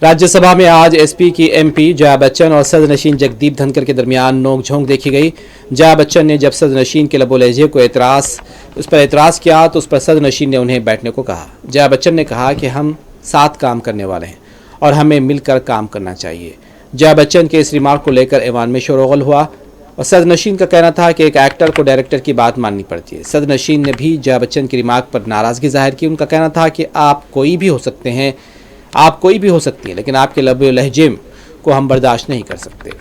राज्यसभा में आज एसपी की एमपी जया बच्चन और सदनशीन जगदीप धनखड़ के दरमियान नोकझोंक देखी गई। जया बच्चन ने जब सदनशीन के लबो लहजे को उस पर एतराज़ किया तो उस पर सदनशीन ने उन्हें बैठने को कहा। जया बच्चन ने कहा कि हम साथ काम करने वाले हैं और हमें मिलकर काम करना चाहिए। जया बच्चन के इस रिमार्क को लेकर ऐवान में शोरगुल हुआ और सदनशीन का कहना था कि एक एक्टर को डायरेक्टर की बात माननी पड़ती है। सदनशीन ने भी जया बच्चन की रिमार्क पर नाराज़गी जाहिर की। उनका कहना था कि आप कोई भी हो सकते हैं, आप कोई भी हो सकती है, लेकिन आपके लबे लहजे को हम बर्दाश्त नहीं कर सकते।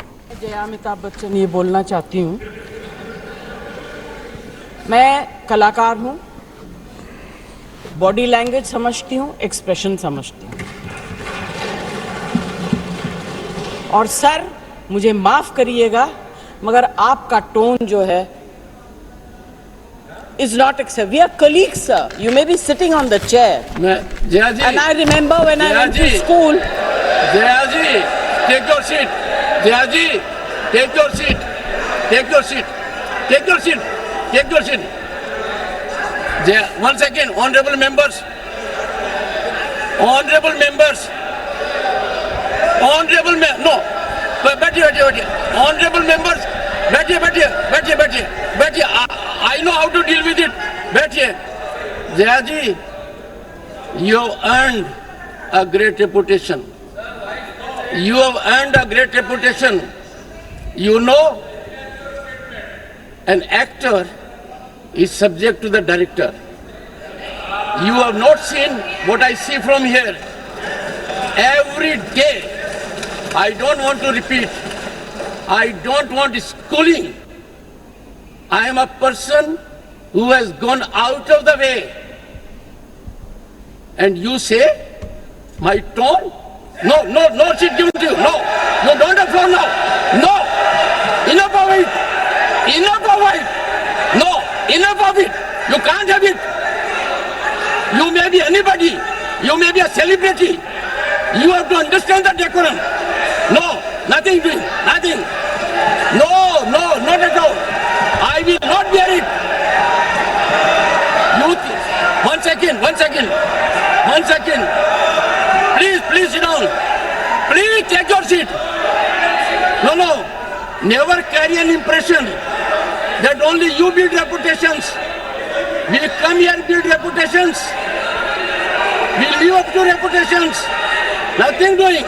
जया अमिताभ बच्चन ये बोलना चाहती हूँ, मैं कलाकार हूँ, बॉडी लैंग्वेज समझती हूँ, एक्सप्रेशन समझती हूँ। और सर मुझे माफ करिएगा मगर आपका टोन जो है is not acceptable. We are colleagues, sir. You may be sitting on the chair. Jaya ji. And I remember when I went to school. Jaya ji, take your seat. Jaya ji, take your seat. Take your seat. Take your seat. Take your seat. Jaya, 1 second, honorable members. Honorable members. Honorable no. बैठिए. Honorable members. बैठिए. I know how to deal with it. बैठिए. Jaya ji, you have earned a great reputation. You have earned a great reputation. You know, an actor is subject to the director. You have not seen what I see from here. Every day, I don't want to repeat. I don't want schooling. I am a person who has gone out of the way. And you say, my tone? No, she's given to you. No, don't have floor now. No, enough of it. No, enough of it. You can't have it. You may be anybody. You may be a celebrity. You have to understand the decorum. No, nothing doing, nothing. No, not at all. I will not bear it. One second. Please sit down. Please take your seat. No. Never carry an impression that only you build reputations. We come here and build reputations. We live up to reputations. Nothing doing.